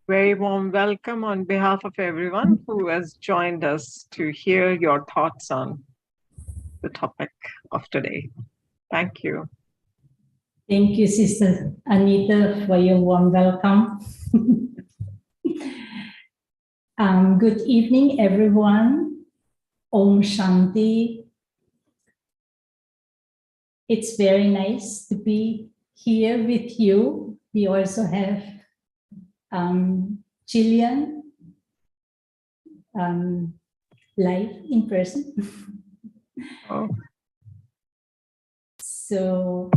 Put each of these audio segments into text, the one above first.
Very warm welcome on behalf of everyone who has joined us to hear your thoughts on the topic of today. Thank you. Thank you, Sister Anita, for your warm welcome. Good evening, everyone. Om Shanti. It's very nice to be here with you. We also have Jillian live in person. Oh. So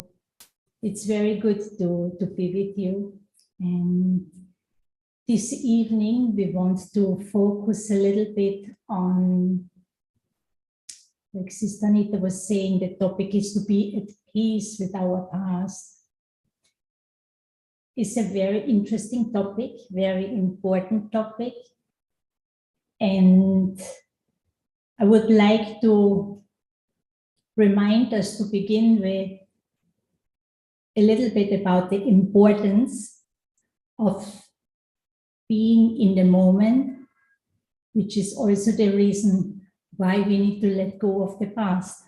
it's very good to be with you. And this evening, we want to focus a little bit on, like Sister Anita was saying, the topic is to be at peace with our past. It's a very interesting topic, very important topic. And I would like to remind us to begin with a little bit about the importance of being in the moment, which is also the reason why we need to let go of the past.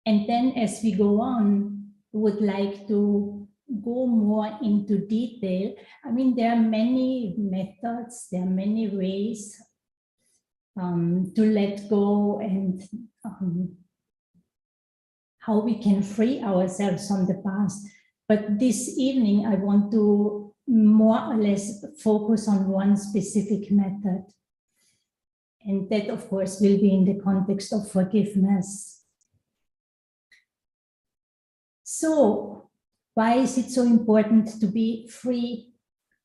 And then as we go on, we would like to go more into detail. I mean, there are many methods, there are many ways to let go and how we can free ourselves from the past. But this evening, I want to more or less focus on one specific method. And that, of course, will be in the context of forgiveness. So, why is it so important to be free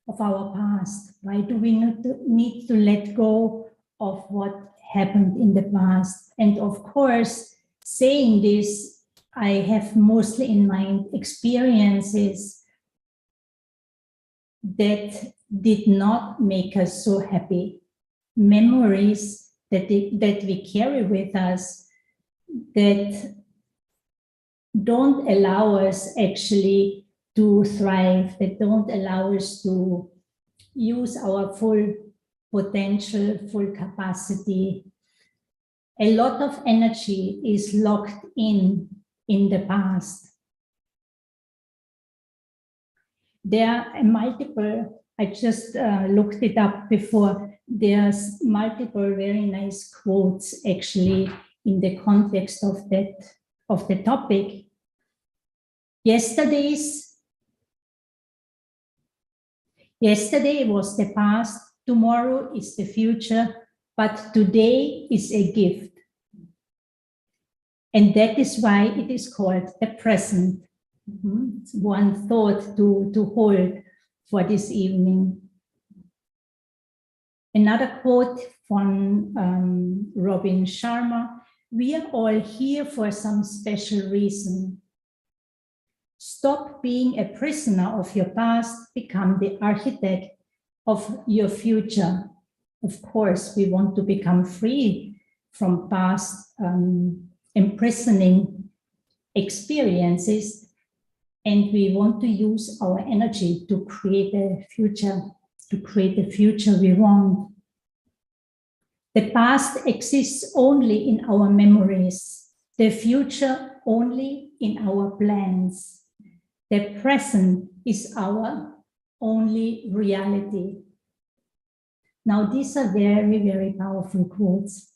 of our past? Why do we need to let go of what happened in the past? And of course, saying this, I have mostly in mind experiences that did not make us so happy, memories that we carry with us that don't allow us actually to thrive, that don't allow us to use our full potential, full capacity. A lot of energy is locked in the past. There are multiple, I just looked it up before, there's multiple very nice quotes actually in the context of the topic. Yesterday was the past, tomorrow is the future, but today is a gift. And that is why it is called the present. It's one thought to hold for this evening. Another quote from Robin Sharma: we are all here for some special reason. Stop being a prisoner of your past, become the architect of your future. Of course, we want to become free from past imprisoning experiences, and we want to use our energy to create a future, we want. The past exists only in our memories, the future only in our plans. The present is our only reality. Now, these are very, very powerful quotes.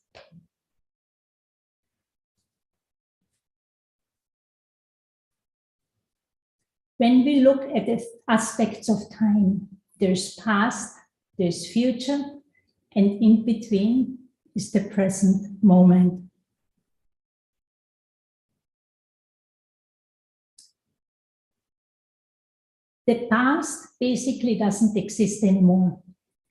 When we look at the aspects of time, there's past, there's future, and in between is the present moment. The past basically doesn't exist anymore.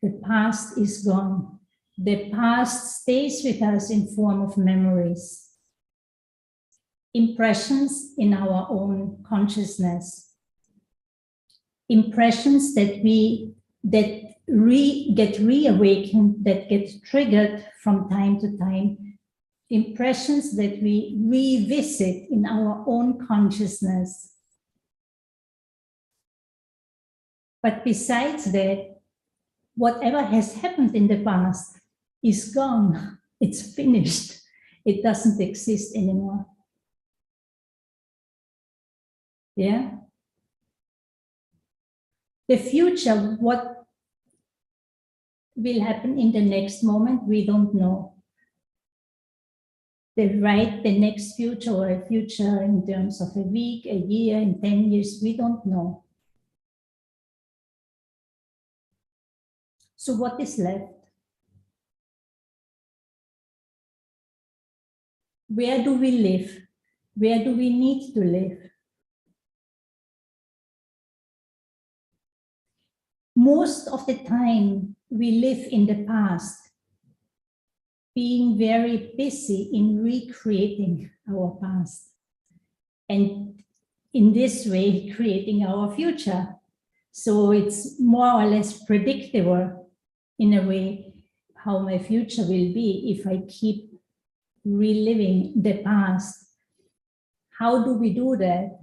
The past is gone. The past stays with us in form of memories, impressions in our own consciousness, impressions that get reawakened, that get triggered from time to time, impressions that we revisit in our own consciousness. But besides that, whatever has happened in the past is gone. It's finished. It doesn't exist anymore. Yeah. The future, what will happen in the next moment, we don't know. The next future, or a future in terms of a week, a year, in 10 years, we don't know. So what is left? Where do we live? Where do we need to live? Most of the time, we live in the past, being very busy in recreating our past. And in this way, creating our future. So it's more or less predictable in a way how my future will be if I keep reliving the past. How do we do that?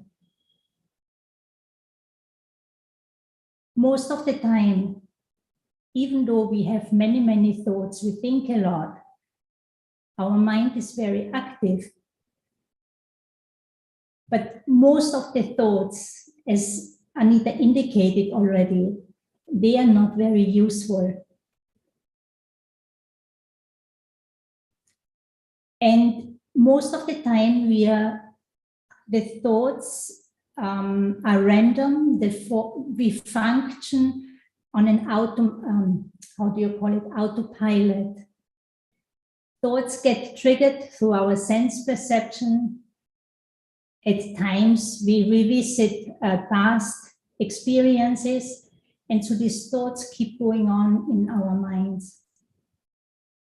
Most of the time, even though we have many, many thoughts, we think a lot, our mind is very active. But most of the thoughts, as Anita indicated already, they are not very useful. And most of the time, the thoughts are random. We function on an autopilot. Thoughts get triggered through our sense perception. At times, we revisit past experiences, and so these thoughts keep going on in our minds.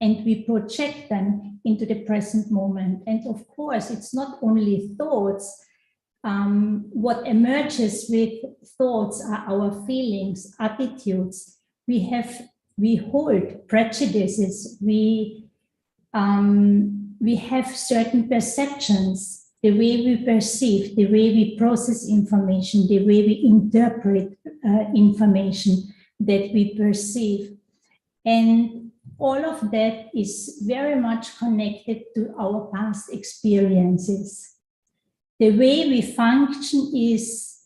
And we project them into the present moment. And of course, it's not only thoughts. What emerges with thoughts are our feelings, attitudes. We hold prejudices. We have certain perceptions, the way we perceive, the way we process information, the way we interpret information that we perceive. And all of that is very much connected to our past experiences. The way we function is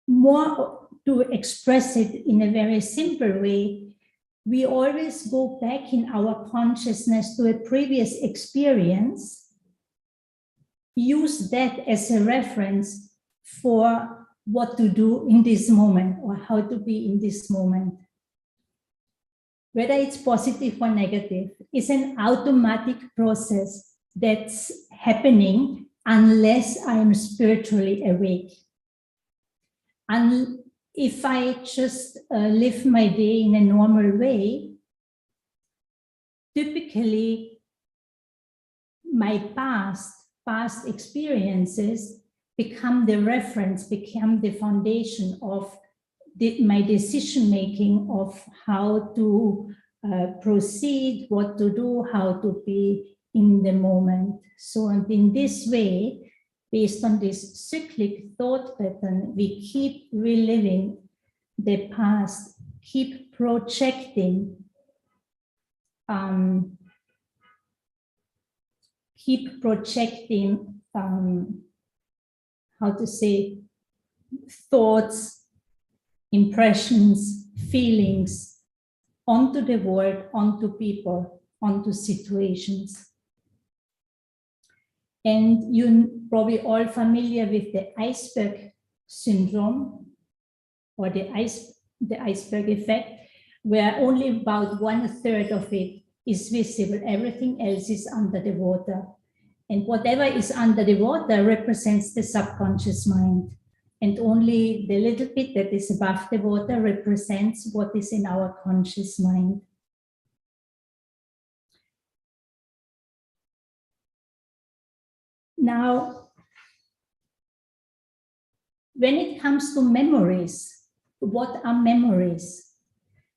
more, to express it in a very simple way, we always go back in our consciousness to a previous experience, use that as a reference for what to do in this moment or how to be in this moment. Whether it's positive or negative, it's an automatic process that's happening unless I'm spiritually awake. And if I just live my day in a normal way, typically my past experiences become the reference, become the foundation of my decision-making of how to proceed, what to do, how to be in the moment. So in this way, based on this cyclic thought pattern, we keep reliving the past, keep projecting, how to say, thoughts, impressions, feelings onto the world, onto people, onto situations. And you're probably all familiar with the iceberg syndrome or the iceberg effect, where only about 1/3 of it is visible. Everything else is under the water. And whatever is under the water represents the subconscious mind. And only the little bit that is above the water represents what is in our conscious mind. Now, when it comes to memories, what are memories?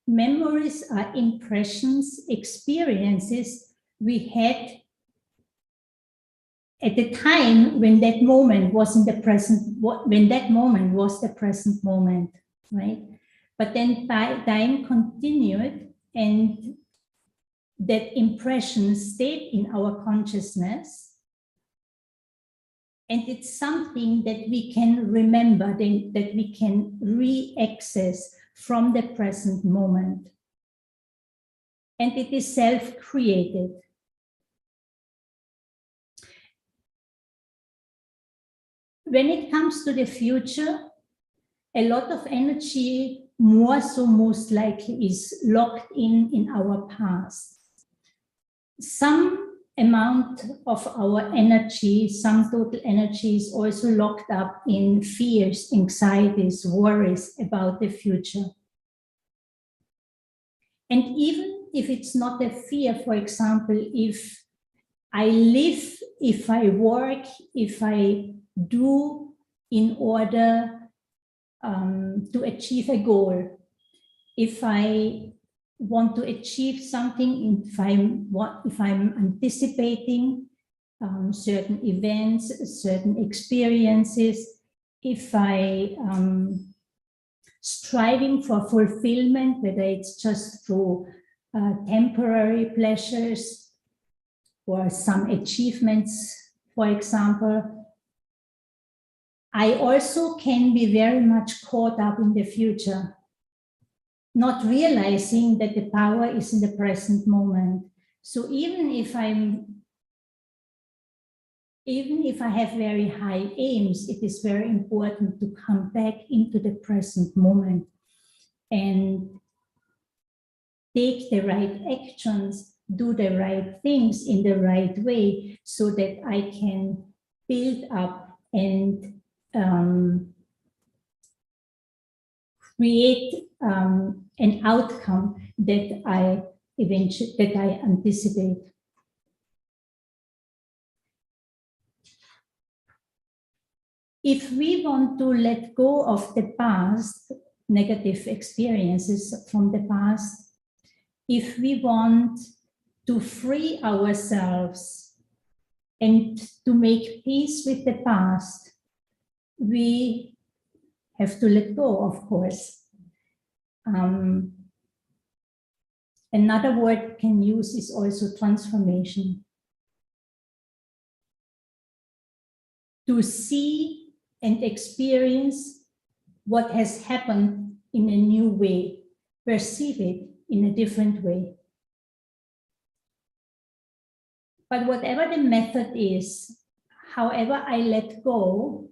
Memories are impressions, experiences we had at the time when that moment was in the present, when that moment was the present moment. right? But then time continued, and that impression stayed in our consciousness. And it's something that we can remember, that we can re-access from the present moment. And it is self-created. When it comes to the future, a lot of energy, more so most likely, is locked in our past. Some amount of our energy, some total energy, is also locked up in fears, anxieties, worries about the future. And even if it's not a fear, for example, if I live, if I work, if I do in order to achieve a goal, if I want to achieve something, if I'm anticipating certain events, certain experiences, if I striving for fulfillment, whether it's just through temporary pleasures or some achievements, for example, I also can be very much caught up in the future, not realizing that the power is in the present moment. So even if I have very high aims, it is very important to come back into the present moment and take the right actions, do the right things in the right way, so that I can build up and create an outcome that I anticipate. If we want to let go of the past, negative experiences from the past, if we want to free ourselves and to make peace with the past, we have to let go, of course. Another word can use is also transformation. To see and experience what has happened in a new way, perceive it in a different way. But whatever the method is, however I let go,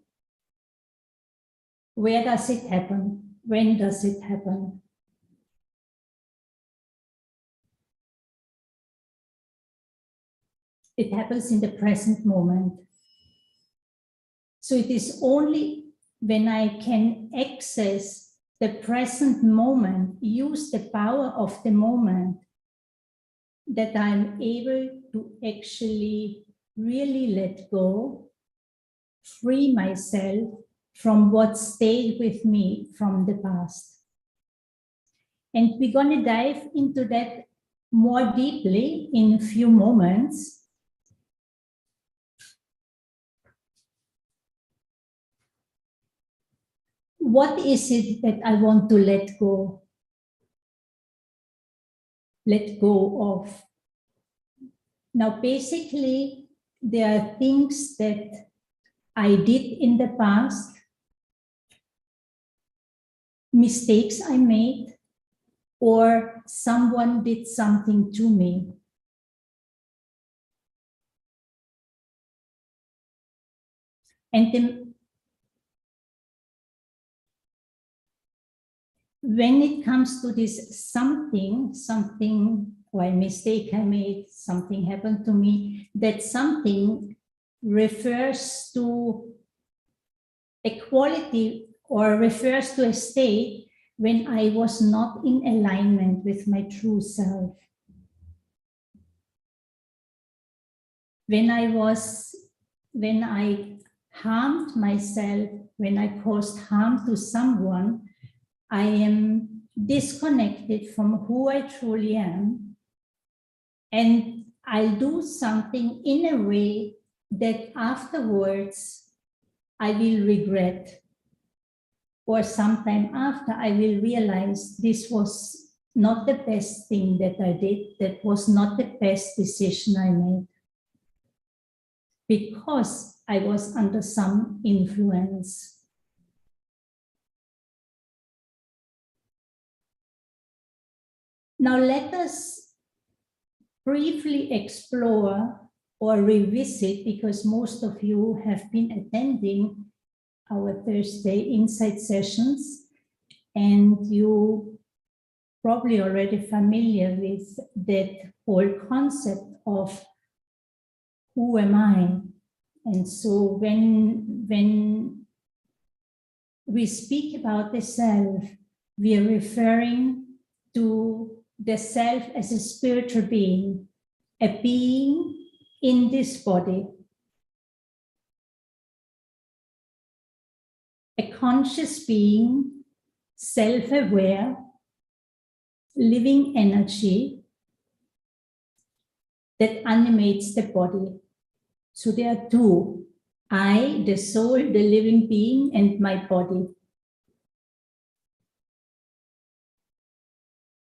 where does it happen? When does it happen? It happens in the present moment. So it is only when I can access the present moment, use the power of the moment, that I'm able to actually really let go, free myself from what stayed with me from the past. And we're going to dive into that more deeply in a few moments. What is it that I want to let go? Let go of. Now, basically, there are things that I did in the past, mistakes I made, or someone did something to me. And when it comes to this something, or a mistake I made, something happened to me, that something refers to a quality or refers to a state when I was not in alignment with my true self. When I harmed myself, when I caused harm to someone, I am disconnected from who I truly am, and I'll do something in a way that afterwards I will regret. or sometime after, I will realize this was not the best thing that I did. That was not the best decision I made, because I was under some influence. Now let us briefly explore or revisit, because most of you have been attending our Thursday Insight sessions, and you probably already familiar with that whole concept of who am I? And so when we speak about the self, we are referring to the self as a spiritual being, a being in this body, a conscious being, self-aware, living energy that animates the body. So there are two: I, the soul, the living being, and my body.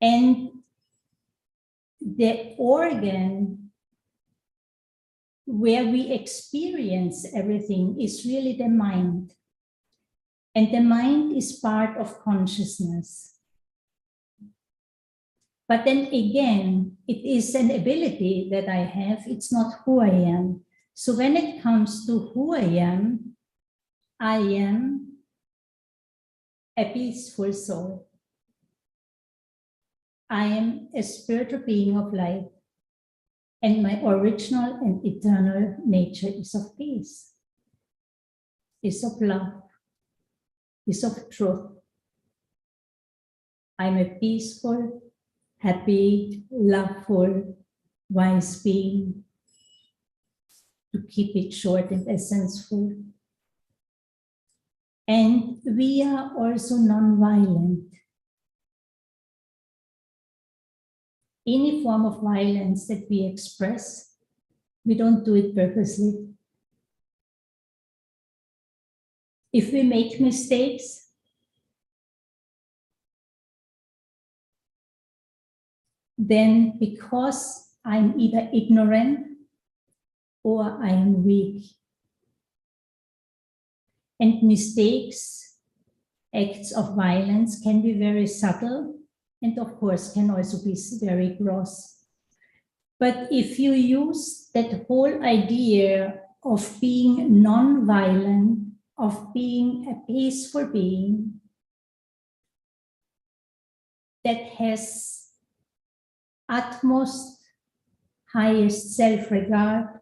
And the organ where we experience everything is really the mind. And the mind is part of consciousness. But then again, it is an ability that I have. It's not who I am. So when it comes to who I am a peaceful soul. I am a spiritual being of light, and my original and eternal nature is of peace, is of love, is of truth. I'm a peaceful, happy, loveful, wise being, to keep it short and essential. And we are also non-violent. Any form of violence that we express, we don't do it purposely. If we make mistakes, then because I'm either ignorant or I am weak. And mistakes, acts of violence can be very subtle, and of course can also be very gross. But if you use that whole idea of being non-violent, of being a peaceful being that has utmost, highest self-regard,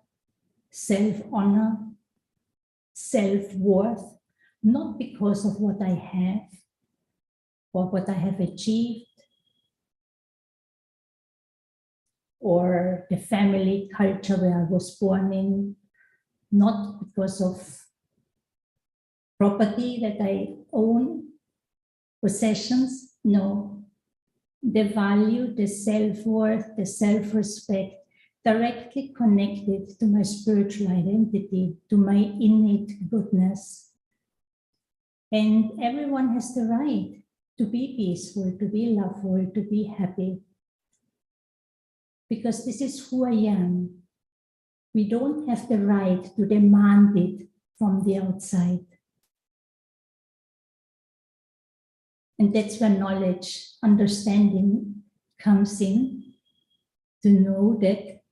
self-honor, self-worth, not because of what I have or what I have achieved, or the family culture where I was born in, not because of property that I own, possessions, no. The value, the self-worth, the self-respect, directly connected to my spiritual identity, to my innate goodness. And everyone has the right to be peaceful, to be loveful, to be happy. Because this is who I am. We don't have the right to demand it from the outside. And that's where knowledge, understanding comes in, to know that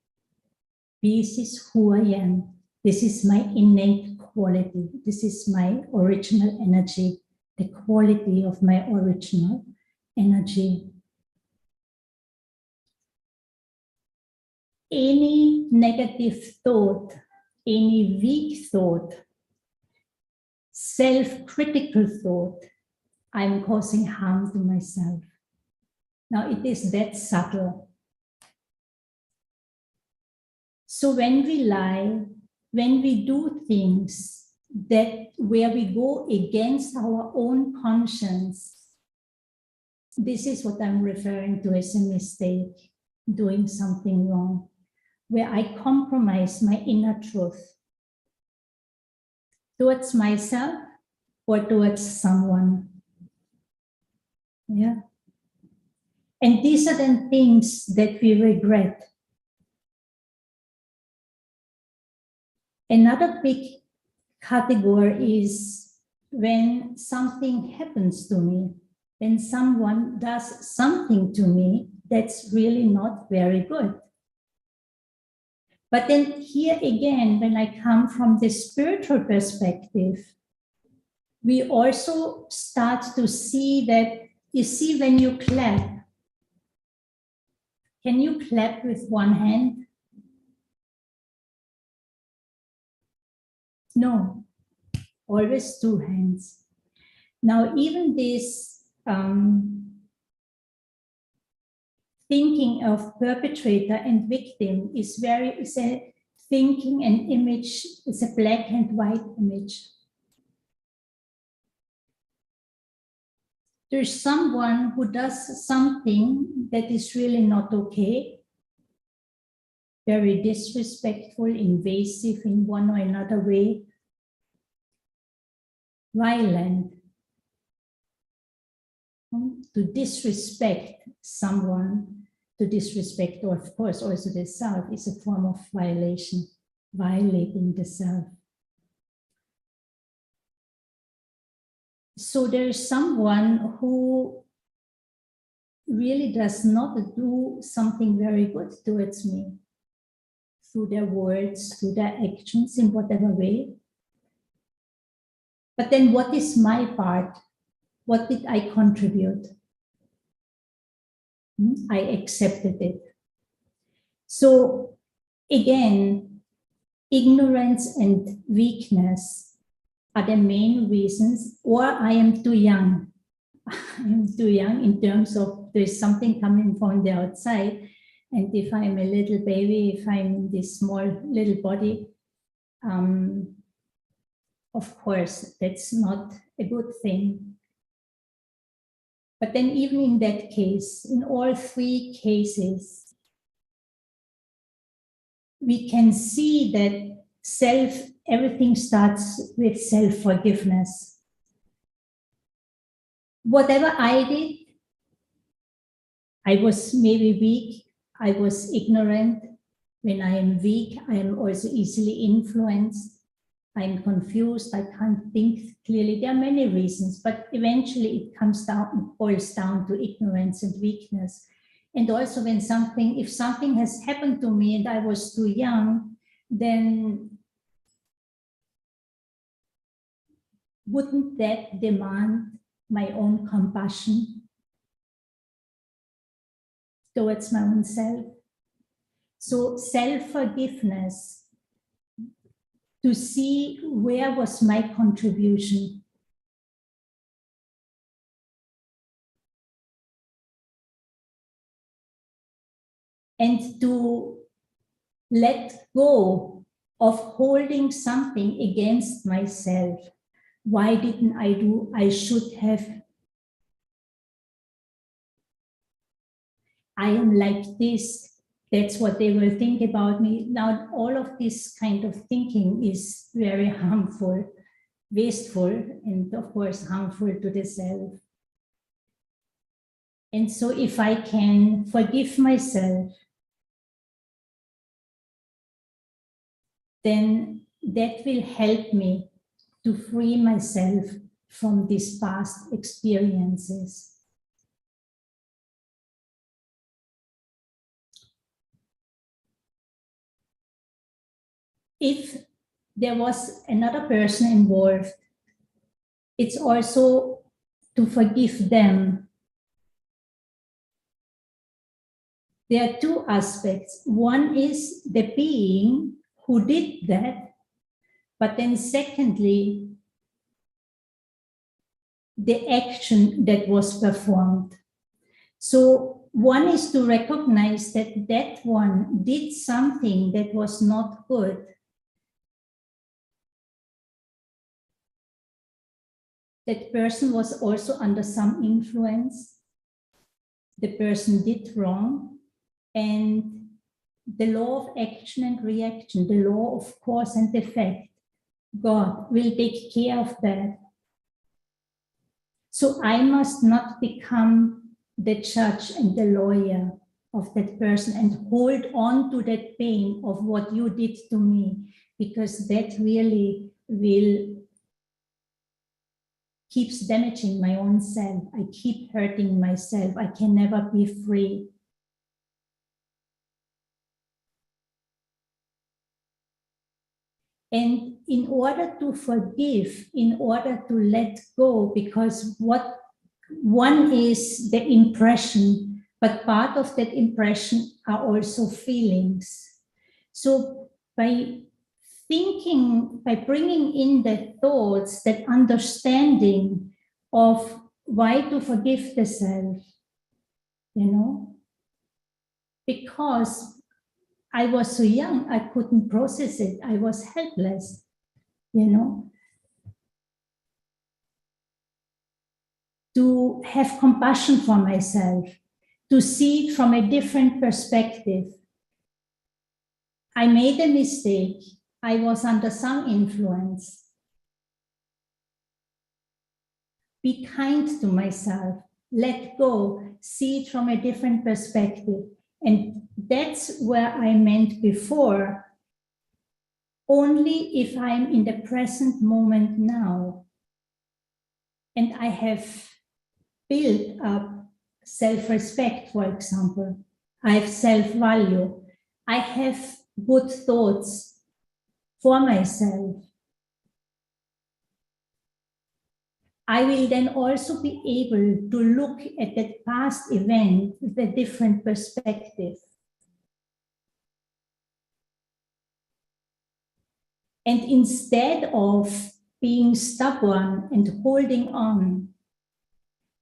this is who I am. This is my innate quality. This is my original energy, the quality of my original energy. Any negative thought, any weak thought, self-critical thought, I'm causing harm to myself. Now it is that subtle. So when we lie, when we do things where we go against our own conscience, this is what I'm referring to as a mistake, doing something wrong, where I compromise my inner truth towards myself or towards someone. Yeah. And these are the things that we regret. Another big category is when something happens to me, when someone does something to me that's really not very good. But then here again, when I come from the spiritual perspective, we also start to see that, you see, when you clap, can you clap with one hand? No, always two hands. Now, even this thinking of perpetrator and victim is a thinking and image, it's a black and white image. There's someone who does something that is really not okay, very disrespectful, invasive in one or another way, violent. To disrespect someone, to disrespect, or of course also the self, is a form of violation, violating the self. So there is someone who really does not do something very good towards me, through their words, through their actions, in whatever way. But then what is my part? What did I contribute? I accepted it. So again, ignorance and weakness are the main reasons, or I am too young. I am too young in terms of there's something coming from the outside. And if I'm a little baby, if I'm in this small little body, of course, that's not a good thing. But then even in that case, in all three cases, we can see that everything starts with self-forgiveness. Whatever I did, I was maybe weak, I was ignorant. When I am weak, I am also easily influenced. I'm confused, I can't think clearly. There are many reasons, but eventually it boils down to ignorance and weakness. And also if something has happened to me and I was too young, then wouldn't that demand my own compassion towards my own self? So self-forgiveness, to see where was my contribution. And to let go of holding something against myself. Why didn't I do? I should have. I am like this. That's what they will think about me. Now, all of this kind of thinking is very harmful, wasteful, and of course, harmful to the self. And so if I can forgive myself, then that will help me to free myself from these past experiences. If there was another person involved, it's also to forgive them. There are two aspects. One is the being who did that, but then secondly, the action that was performed. So one is to recognize that that one did something that was not good. That person was also under some influence. The person did wrong. And the law of action and reaction, the law of cause and effect, God will take care of that. So I must not become the judge and the lawyer of that person and hold on to that pain of what you did to me, because that really will keeps damaging my own self. I keep hurting myself. I can never be free. And in order to forgive, in order to let go, because what one is the impression, but part of that impression are also feelings. So by thinking, by bringing in the thoughts, that understanding of why to forgive the self, you know, because I was so young, I couldn't process it. I was helpless, you know. To have compassion for myself, to see it from a different perspective. I made a mistake. I was under some influence. Be kind to myself. Let go. See it from a different perspective. And that's where I meant before. Only if I'm in the present moment now, and I have built up self-respect, for example, I have self-value, I have good thoughts for myself, I will then also be able to look at that past event with a different perspective. And instead of being stubborn and holding on,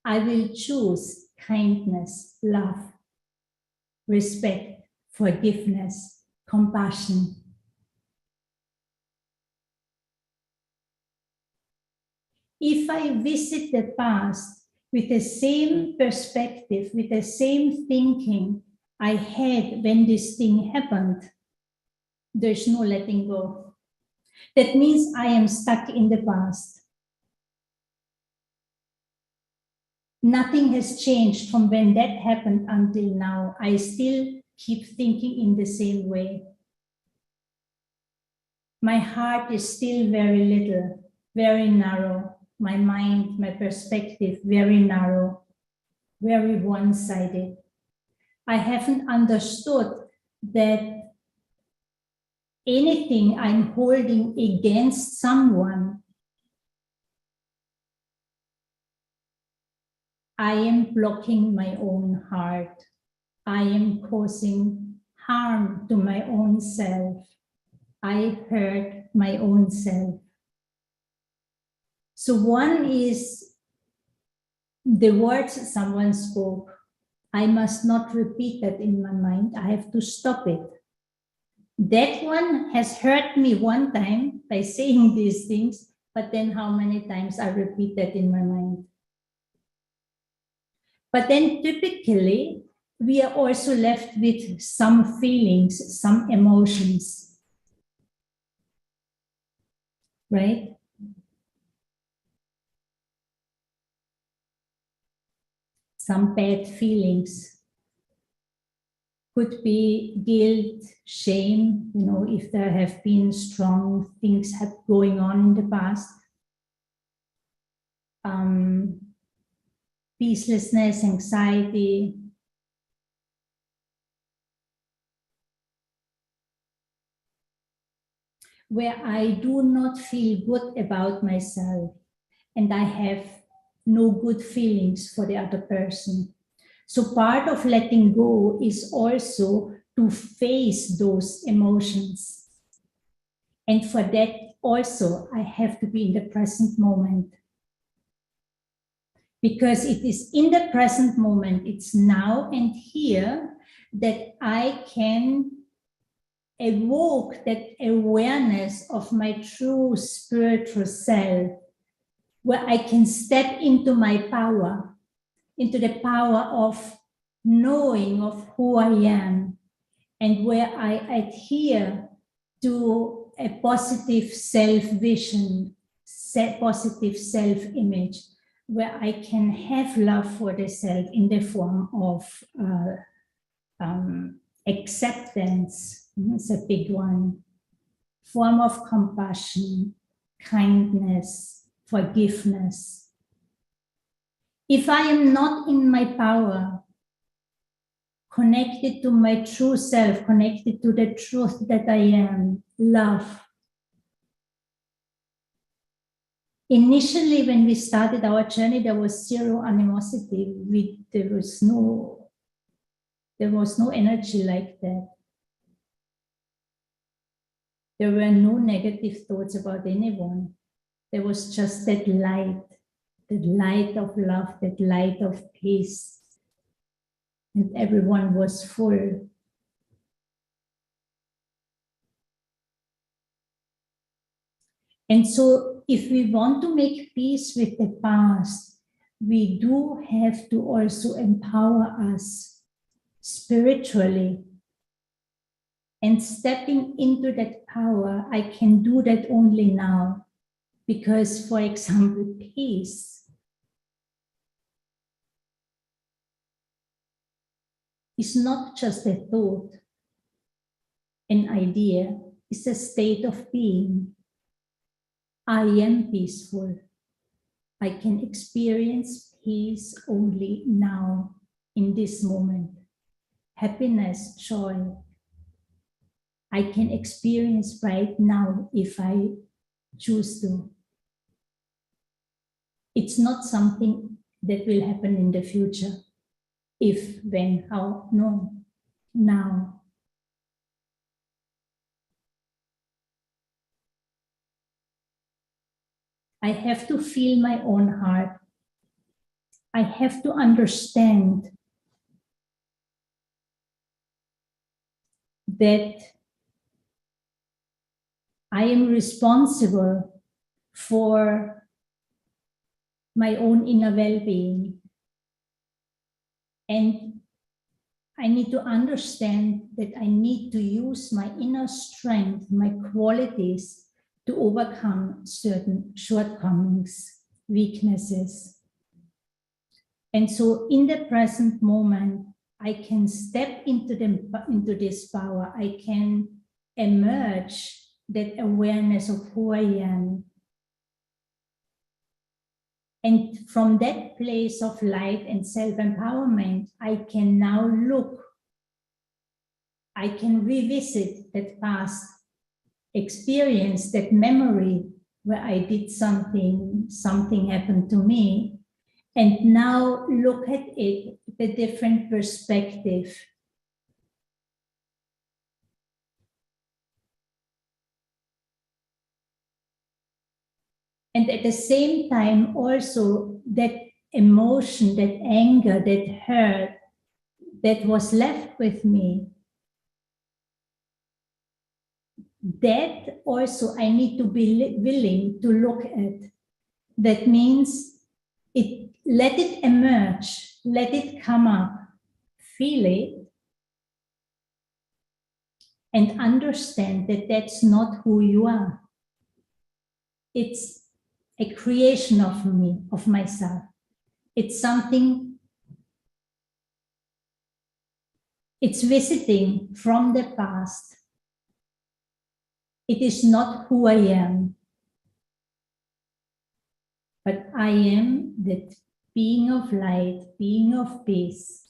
I will choose kindness, love, respect, forgiveness, compassion. If I visit the past with the same perspective, with the same thinking I had when this thing happened, there's no letting go. That means I am stuck in the past. Nothing has changed from when that happened until now. I still keep thinking in the same way. My heart is still very little, very narrow. My mind, my perspective, very narrow, very one-sided. I haven't understood that anything I'm holding against someone, I am blocking my own heart. I am causing harm to my own self. I hurt my own self. So one is the words someone spoke. I must not repeat that in my mind. I have to stop it. That one has hurt me one time by saying these things, but then how many times I repeat that in my mind? But then typically, we are also left with some feelings, some emotions, right? Some bad feelings. Could be guilt, shame, you know, if there have been strong things going on in the past. Peacelessness, anxiety. Where I do not feel good about myself and I have no good feelings for the other person. So part of letting go is also to face those emotions. And for that also, I have to be in the present moment. Because it is in the present moment, it's now and here, that I can evoke that awareness of my true spiritual self, where I can step into my power, into the power of knowing of who I am, and where I adhere to a positive self-vision, positive self-image, where I can have love for the self in the form of acceptance. It's a big one. Form of compassion, kindness, forgiveness. If I am not in my power, connected to my true self, connected to the truth that I am, love. Initially, when we started our journey, there was zero animosity. There was no energy like that. There were no negative thoughts about anyone. There was just that light of love, that light of peace. And everyone was full. And so if we want to make peace with the past, we do have to also empower us spiritually. And stepping into that power, I can do that only now. Because, for example, peace is not just a thought, an idea, it's a state of being. I am peaceful. I can experience peace only now, in this moment. Happiness, joy. I can experience right now if I choose to. It's not something that will happen in the future. If, when, how, no, now. I have to feel my own heart. I have to understand that I am responsible for my own inner well-being. And I need to understand that I need to use my inner strength, my qualities, to overcome certain shortcomings, weaknesses. And so in the present moment, I can step into this power. I can emerge that awareness of who I am. And from that place of light and self-empowerment, I can now look. I can revisit that past experience, that memory where I did something happened to me, and now look at it with a different perspective. And at the same time, also that emotion, that anger, that hurt that was left with me, that also I need to be willing to look at. That means let it emerge, let it come up, feel it, and understand that that's not who you are. It's a creation of me, of myself. It's something, it's visiting from the past. It is not who I am, but I am that being of light, being of peace.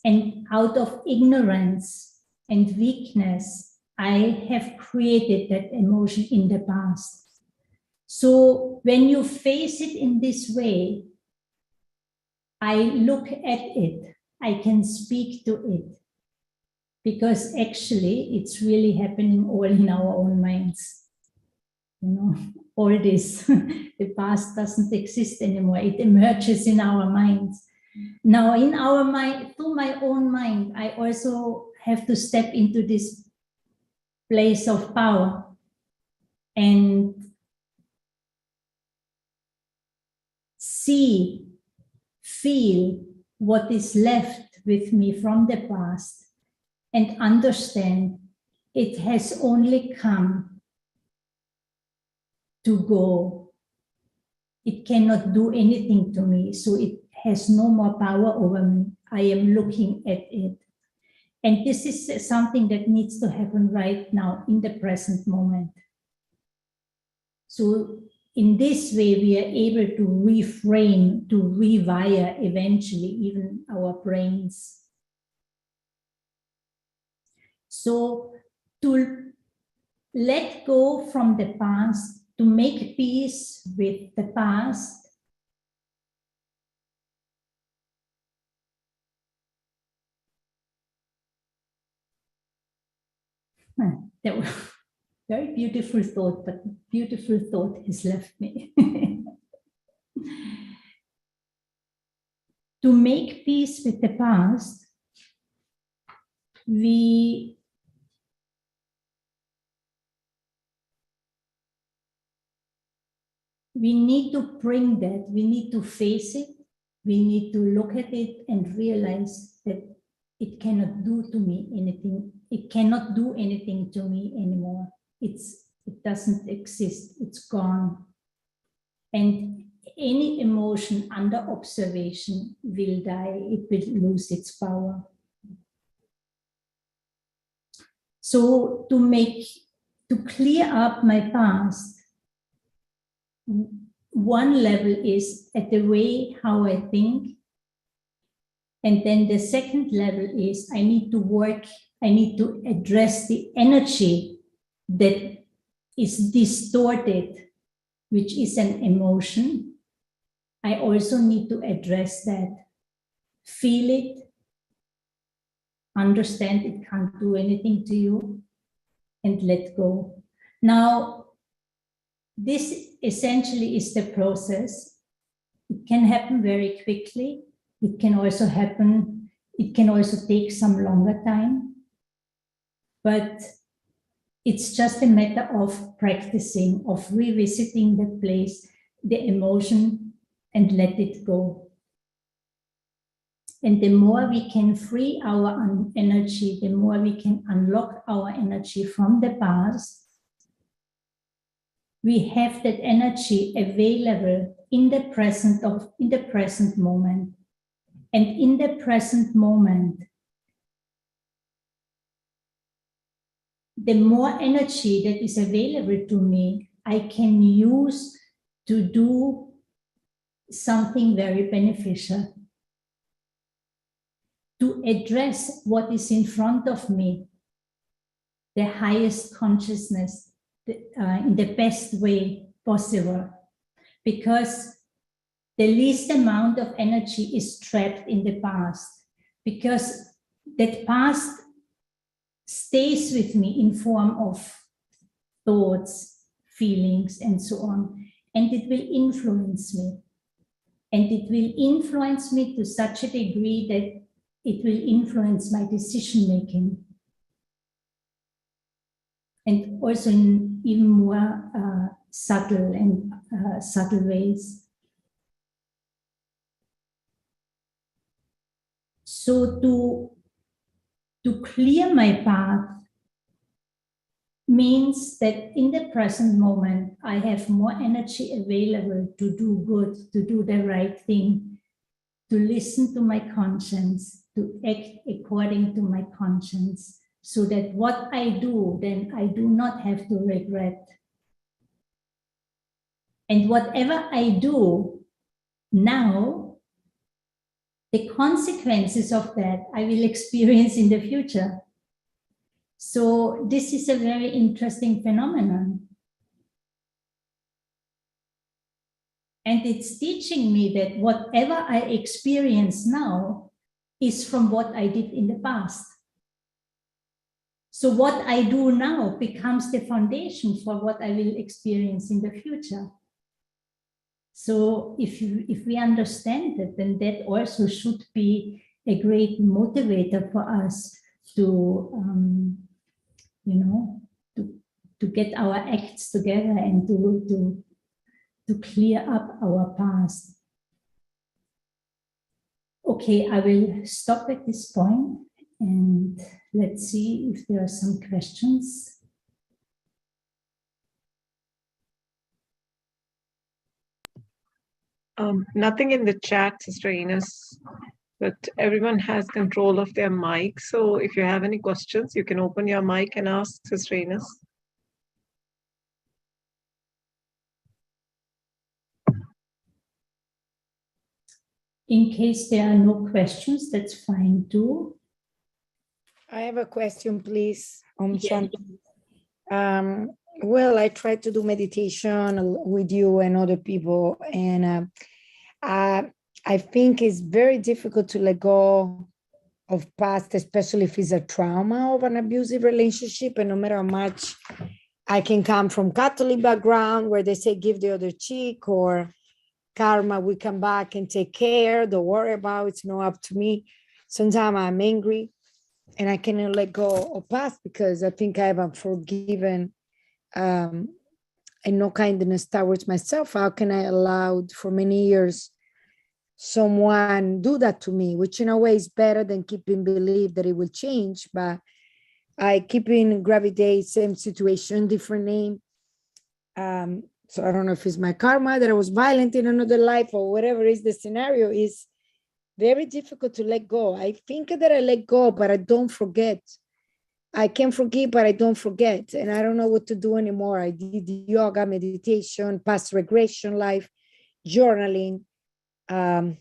And out of ignorance and weakness, I have created that emotion in the past. So when you face it in this way, I look at it, I can speak to it. Because actually, it's really happening all in our own minds. You know, all this, the past doesn't exist anymore. It emerges in our minds. Now, in our mind, through my own mind, I also have to step into this place of power and see, feel what is left with me from the past. And understand it has only come to go. it cannot do anything to me. So it has no more power over me. I am looking at it. And this is something that needs to happen right now in the present moment. So in this way, we are able to reframe, to rewire eventually even our brains. So to let go from the past, to make peace with the past, that was a very beautiful thought, but beautiful thought has left me. To make peace with the past, we need to bring that, we need to face it, we need to look at it and realize that it cannot do to me anything. It cannot do anything to me anymore. It doesn't exist, it's gone. And any emotion under observation will die, it will lose its power. So to clear up my past, one level is at the way how I think. And then the second level is I need to work, I need to address the energy that is distorted, which is an emotion. I also need to address that, feel it, understand it can't do anything to you, and let go. Now, this essentially is the process. It can happen very quickly. It can also happen, it can also take some longer time, but it's just a matter of practicing, of revisiting the place, the emotion, and let it go. And the more we can free our energy, the more we can unlock our energy from the past, we have that energy available in the present moment. And in the present moment, the more energy that is available to me, I can use to do something very beneficial, to address what is in front of me, the highest consciousness, in the best way possible, because the least amount of energy is trapped in the past, because that past stays with me in form of thoughts, feelings, and so on, and it will influence me. And it will influence me to such a degree that it will influence my decision-making. And also in even more subtle ways. So to clear my path means that in the present moment, I have more energy available to do good, to do the right thing, to listen to my conscience, to act according to my conscience, so that what I do, then I do not have to regret. And whatever I do now, the consequences of that I will experience in the future. So this is a very interesting phenomenon. And it's teaching me that whatever I experience now is from what I did in the past. So what I do now becomes the foundation for what I will experience in the future. So if we understand that, then that also should be a great motivator for us to, to get our acts together and to clear up our past. Okay, I will stop at this point and let's see if there are some questions. Nothing in the chat, Sister Ines, but everyone has control of their mic. So if you have any questions, you can open your mic and ask Sister Ines. In case there are no questions, that's fine too. I have a question, please. Yes. Well, I try to do meditation with you and other people, and I think it's very difficult to let go of past, especially if it's a trauma of an abusive relationship. And no matter how much I can come from Catholic background where they say give the other cheek, or karma, we come back and take care, don't worry about it, it's not up to me. Sometimes I'm angry and I cannot let go of past because I think I haven't forgiven and no kindness towards myself. How can I allow for many years someone do that to me, which in a way is better than keeping belief that it will change, but I keep in gravitate, same situation, different name. So I don't know if it's my karma that I was violent in another life or whatever is the scenario, is very difficult to let go. I think that I let go, but I don't forget. I can forgive, but I don't forget. And I don't know what to do anymore. I did yoga, meditation, past regression life, journaling, let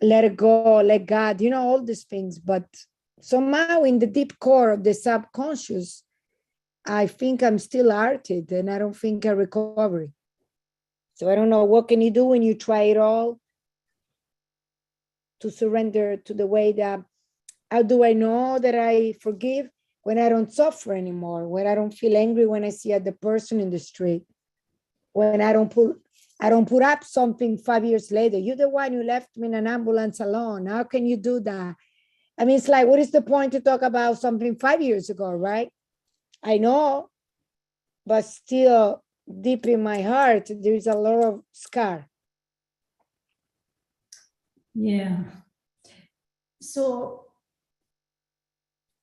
it go, let God, all these things. But somehow in the deep core of the subconscious, I think I'm still hearted and I don't think I recover. So I don't know, what can you do when you try it all to surrender to the way that, how do I know that I forgive when I don't suffer anymore, when I don't feel angry when I see the person in the street, when I don't put up something 5 years later. You're the one who left me in an ambulance alone. How can you do that? I mean, it's like, what is the point to talk about something 5 years ago, right? I know, but still deep in my heart, there is a lot of scar. Yeah. So,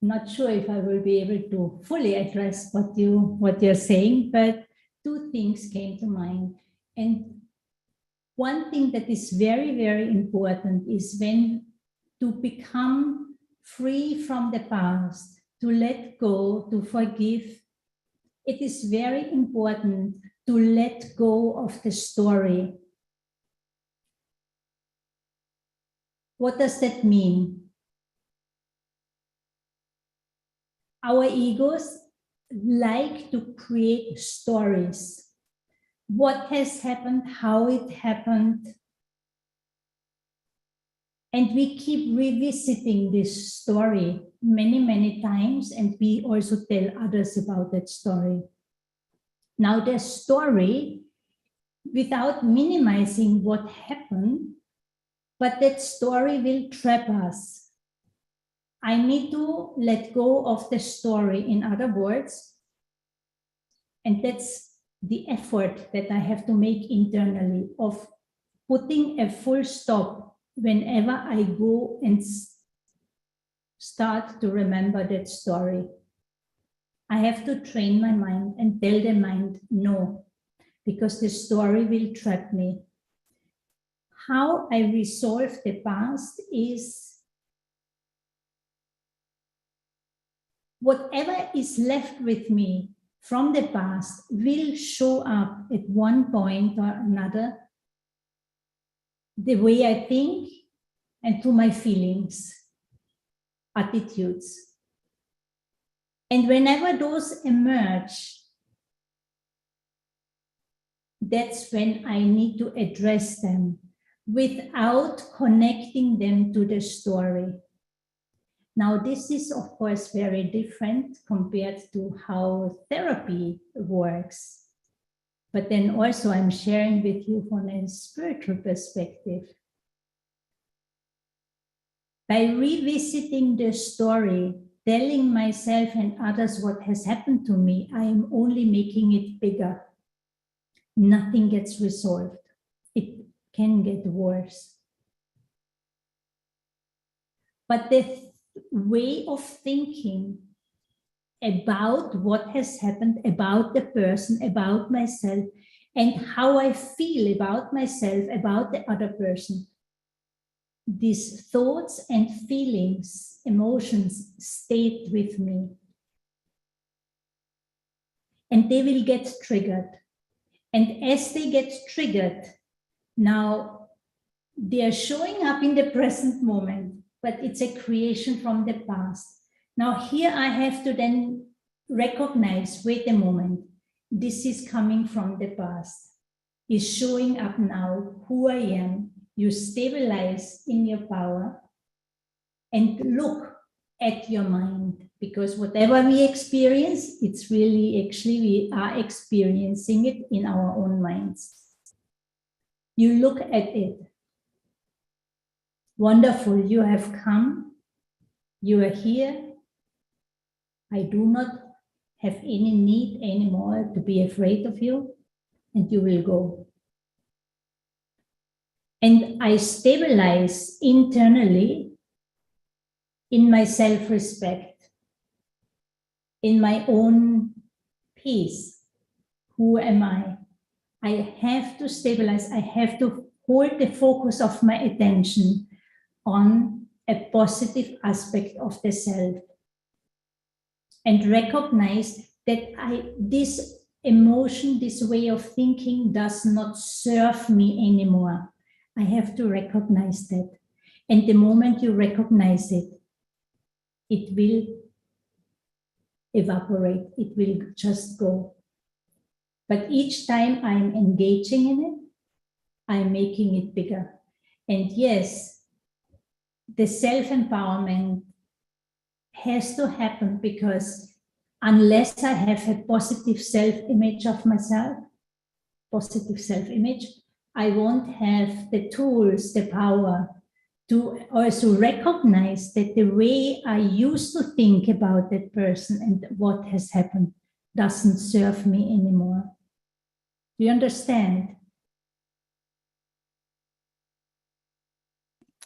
not sure if I will be able to fully address what you're saying, but two things came to mind. And one thing that is very, very important is when to become free from the past, to let go, to forgive. It is very important to let go of the story. What does that mean? Our egos like to create stories. What has happened, how it happened. And we keep revisiting this story many, many times, and we also tell others about that story. Now, the story, without minimizing what happened, but that story will trap us. I need to let go of the story, in other words, and that's the effort that I have to make internally of putting a full stop whenever I go and start to remember that story. I have to train my mind and tell the mind no, because the story will trap me. How I resolve the past is whatever is left with me from the past will show up at one point or another, the way I think and through my feelings, attitudes. And whenever those emerge, that's when I need to address them without connecting them to the story. Now, this is, of course, very different compared to how therapy works. But then also I'm sharing with you from a spiritual perspective. By revisiting the story, telling myself and others what has happened to me, I am only making it bigger. Nothing gets resolved. It can get worse. But the way of thinking about what has happened, about the person, about myself, and how I feel about myself, about the other person. These thoughts and feelings, emotions stayed with me. And they will get triggered. And as they get triggered, now they are showing up in the present moment, but it's a creation from the past. Now here I have to then recognize, wait a moment, this is coming from the past. It's showing up now, who I am. You stabilize in your power and look at your mind, because whatever we experience, it's really actually we are experiencing it in our own minds. You look at it. Wonderful, you have come, you are here. I do not have any need anymore to be afraid of you, and you will go. And I stabilize internally in my self-respect, in my own peace. Who am I? I have to stabilize. I have to hold the focus of my attention on a positive aspect of the self and recognize that this emotion, this way of thinking does not serve me anymore. I have to recognize that. And the moment you recognize it, it will evaporate. It will just go. But each time I'm engaging in it, I'm making it bigger. And yes, the self-empowerment has to happen, because unless I have a positive self-image of myself, positive self-image, I won't have the tools, the power to also recognize that the way I used to think about that person and what has happened doesn't serve me anymore. Do you understand?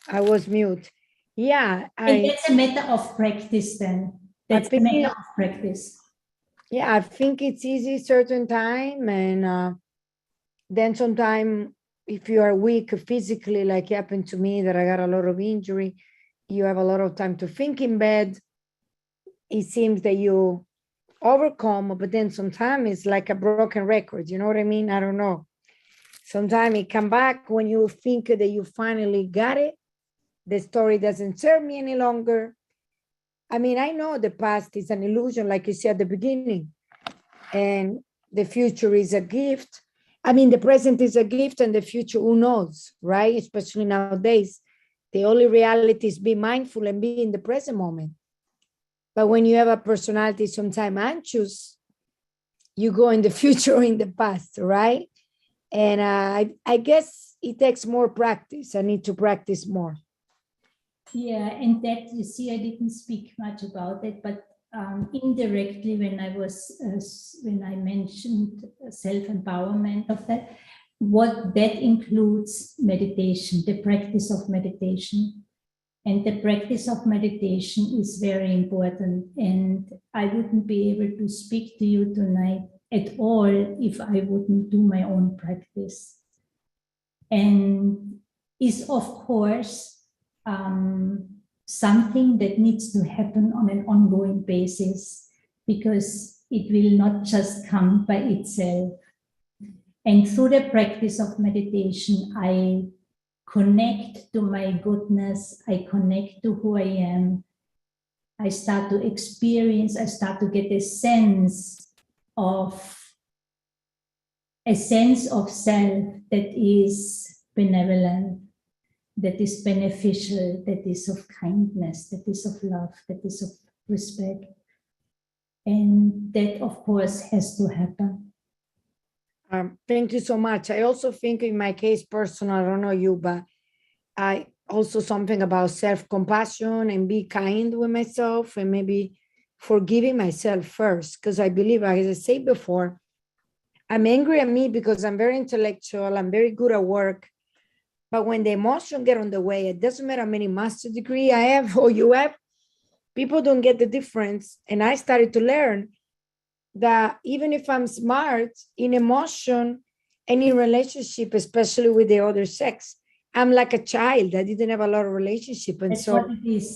I was mute. Yeah. And that's a matter of practice then. That's a matter of practice. Yeah, I think it's easy certain time, and then sometime if you are weak physically, like happened to me, that I got a lot of injury, you have a lot of time to think in bed. It seems that you overcome, but then sometimes it's like a broken record. You know what I mean? I don't know. Sometimes it come back when you think that you finally got it. The story doesn't serve me any longer. I mean, I know the past is an illusion, like you said at the beginning, and the future is a gift. I mean, the present is a gift, and the future, who knows, right? Especially nowadays, the only reality is be mindful and be in the present moment. But when you have a personality sometimes anxious, you go in the future or in the past, right? And I guess it takes more practice. I need to practice more. Yeah, and that, you see, I didn't speak much about it, but indirectly when I mentioned self-empowerment of that, what that includes meditation, the practice of meditation. And the practice of meditation is very important. And I wouldn't be able to speak to you tonight at all if I wouldn't do my own practice. And is, of course, something that needs to happen on an ongoing basis, because it will not just come by itself. And through the practice of meditation, I connect to my goodness, I connect to who I am. I start to experience, I start to get a sense of self that is benevolent, that is beneficial, that is of kindness, that is of love, that is of respect. And that, of course, has to happen. Thank you so much. I also think in my case, personal, I don't know you, but I also something about self-compassion and be kind with myself and maybe forgiving myself first. Because I believe, as I said before, I'm angry at me because I'm very intellectual, I'm very good at work. But when the emotion get on the way, it doesn't matter how many master degree I have or you have, people don't get the difference. And I started to learn that even if I'm smart, in emotion any relationship, especially with the other sex. I'm like a child. I didn't have a lot of relationship. And That's so what it is.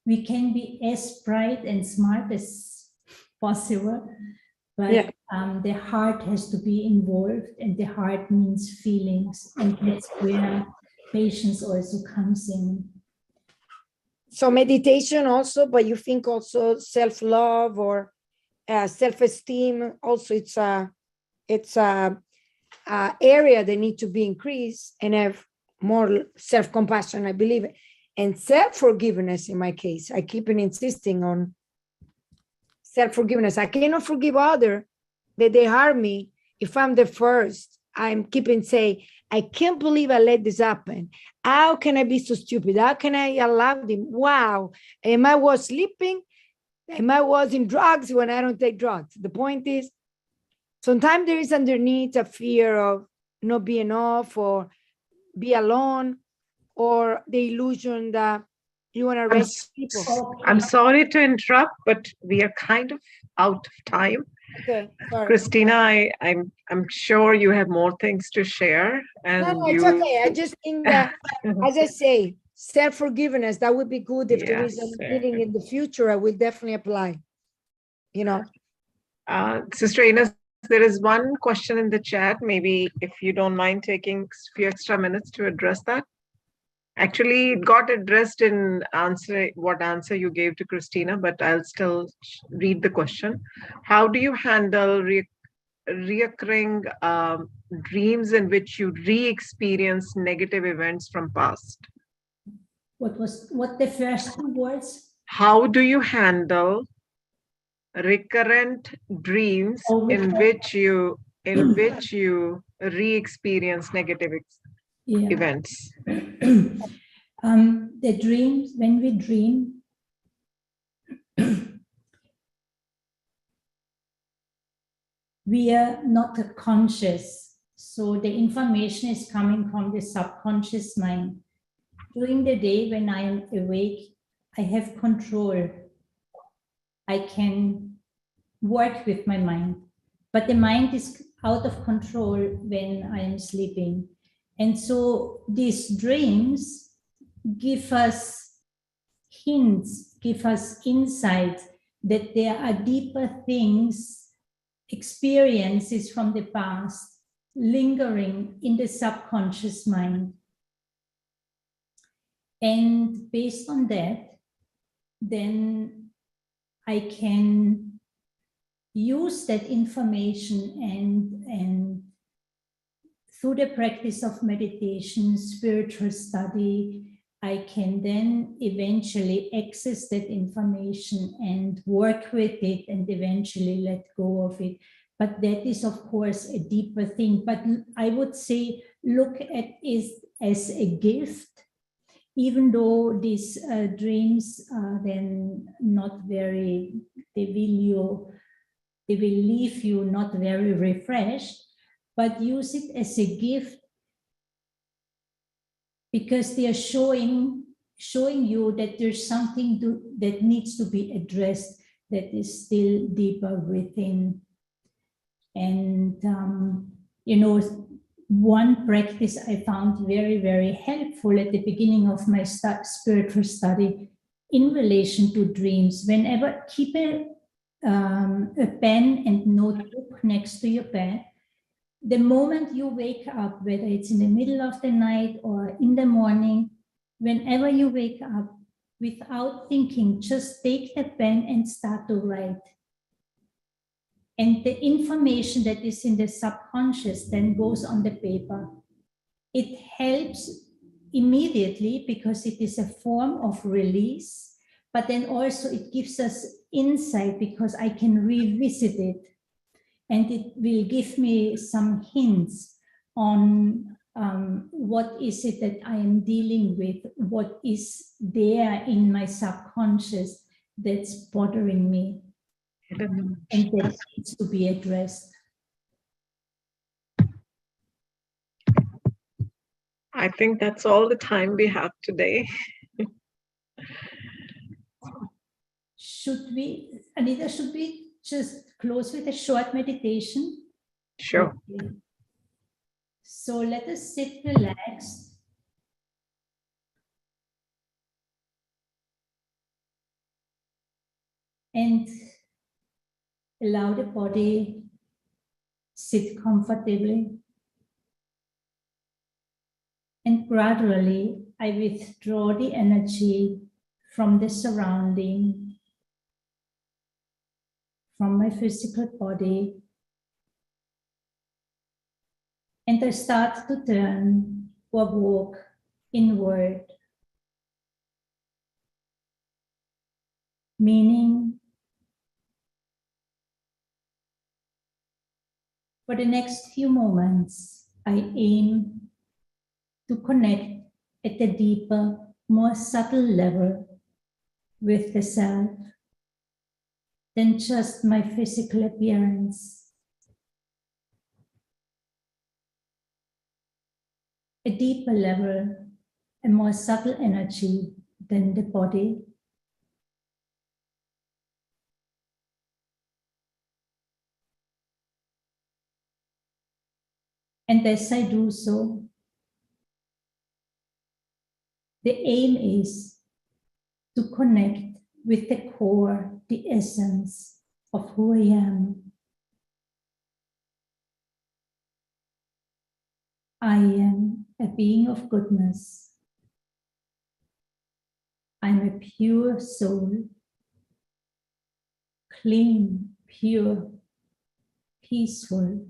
We can be as bright and smart as possible, but yeah. The heart has to be involved, and the heart means feelings, and that's where patience also comes in. So meditation also, but you think also self-love or self-esteem also it's a area that need to be increased and have more self-compassion, I believe, and self-forgiveness. In my case, I keep insisting on self-forgiveness. I cannot forgive others that they harm me if I'm the first. I'm keeping saying, I can't believe I let this happen. How can I be so stupid? How can I allow them? Wow. Am I was sleeping? Am I was in drugs when I don't take drugs? The point is, sometimes there is underneath a fear of not being enough or be alone, or the illusion that you want to rescue people. I'm sorry to interrupt, but we are kind of out of time. Okay, sorry. Christina, I'm sure you have more things to share. And No, it's okay. I just think that, as I say, self-forgiveness, that would be good if there is a meeting in the future. I will definitely apply, you know. Sister Ines, there is one question in the chat. Maybe if you don't mind taking a few extra minutes to address that. Actually, it got addressed in what answer you gave to Christina, but I'll still read the question. How do you handle reoccurring dreams in which you re-experience negative events from past? What the first two words? How do you handle recurrent dreams in which you re-experience negative events? The dreams, when we dream, we are not conscious. So the information is coming from the subconscious mind. During the day when I am awake, I have control. I can work with my mind, but the mind is out of control when I am sleeping. And so these dreams give us hints, give us insights that there are deeper things, experiences from the past lingering in the subconscious mind. And based on that, then I can use that information and through the practice of meditation, spiritual study, I can then eventually access that information and work with it and eventually let go of it. But that is, of course, a deeper thing. But I would say, look at it as a gift, even though these dreams are then not very, they will leave you not very refreshed, but use it as a gift because they are showing you that there's something that needs to be addressed that is still deeper within. And, you know, one practice I found very, very helpful at the beginning of my spiritual study in relation to dreams. Whenever, keep a pen and notebook next to your bed. The moment you wake up, whether it's in the middle of the night or in the morning, whenever you wake up, without thinking, just take the pen and start to write. And the information that is in the subconscious then goes on the paper. It helps immediately because it is a form of release, but then also it gives us insight because I can revisit it. And it will give me some hints on what is it that I am dealing with, what is there in my subconscious that's bothering me, and that needs to be addressed. I think that's all the time we have today. Anita, should we just close with a short meditation? Sure. Okay. So let us sit relaxed. And allow the body sit comfortably. And gradually, I withdraw the energy from the surrounding, from my physical body. And I start to turn or walk inward, meaning for the next few moments, I aim to connect at a deeper, more subtle level with the self than just my physical appearance. A deeper level, a more subtle energy than the body. And as I do so, the aim is to connect with the core, the essence of who I am. I am a being of goodness. I'm a pure soul, clean, pure, peaceful,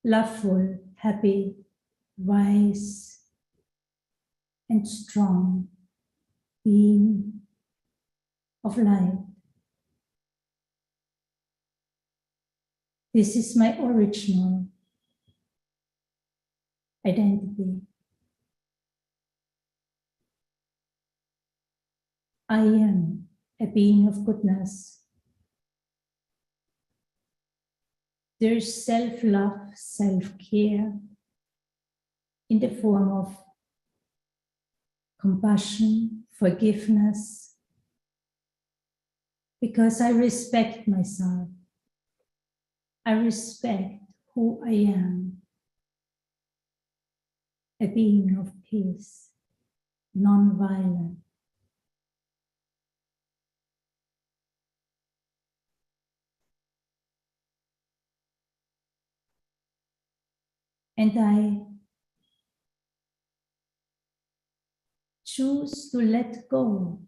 loveful, happy, wise, and strong being of light. This is my original identity. I am a being of goodness. There is self-love, self-care in the form of compassion, forgiveness, because I respect myself. I respect who I am, a being of peace, non-violent. And I choose to let go,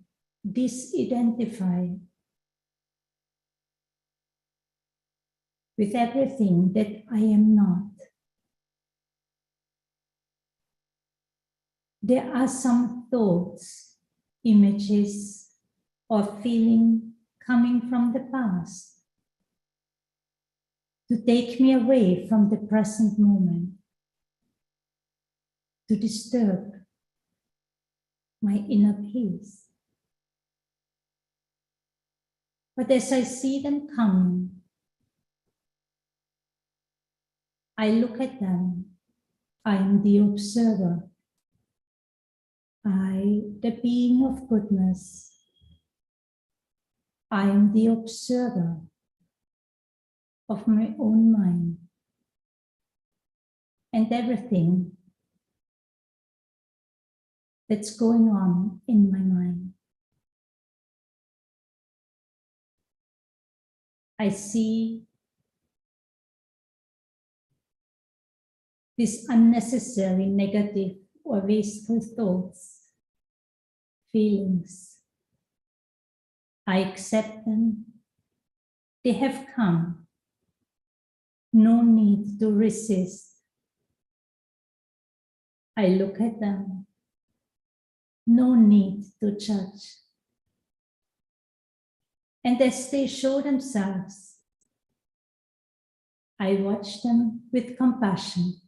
disidentify with everything that I am not. There are some thoughts, images, or feeling coming from the past to take me away from the present moment, to disturb my inner peace. But as I see them coming, I look at them. I am the observer. I, the being of goodness, I am the observer of my own mind and everything that's going on in my mind. I see these unnecessary negative or wasteful thoughts, feelings. I accept them. They have come. No need to resist. I look at them. No need to judge. And as they show themselves, I watch them with compassion.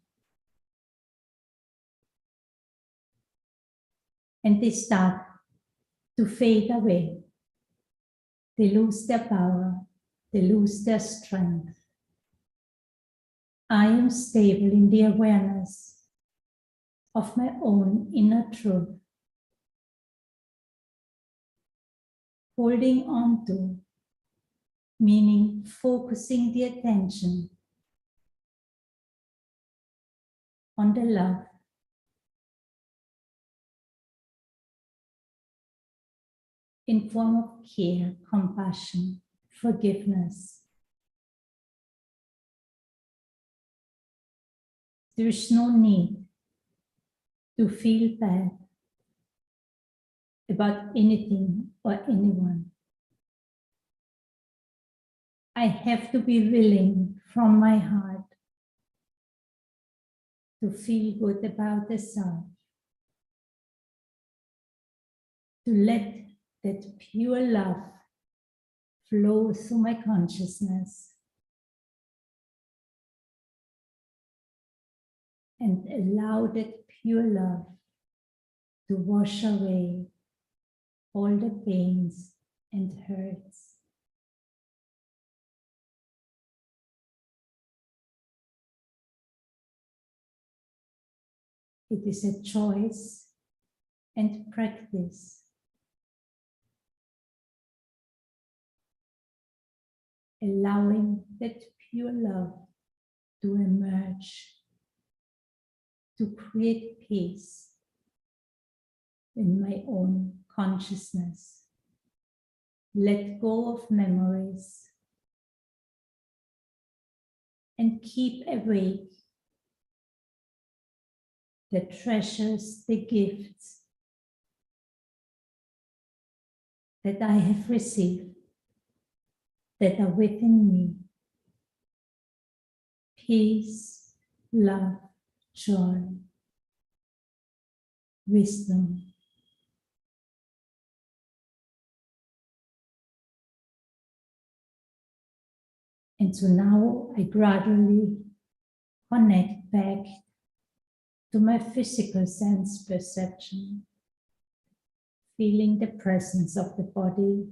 And they start to fade away. They lose their power. They lose their strength. I am stable in the awareness of my own inner truth, holding on to, meaning focusing the attention on the love. In form of care, compassion, forgiveness. There is no need to feel bad about anything or anyone. I have to be willing from my heart to feel good about the self, to let that pure love flow through my consciousness and allow that pure love to wash away all the pains and hurts. It is a choice and practice. Allowing that pure love to emerge, to create peace in my own consciousness. Let go of memories and keep awake the treasures, the gifts that I have received that are within me. Peace, love, joy, wisdom. And so now I gradually connect back to my physical sense perception, feeling the presence of the body,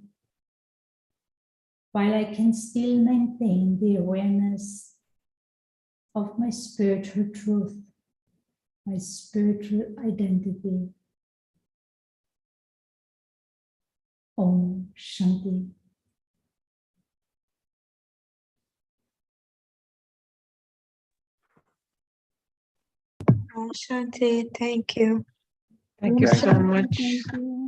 while I can still maintain the awareness of my spiritual truth, my spiritual identity. Om Shanti. Om Shanti, thank you. Thank you so much. Thank you.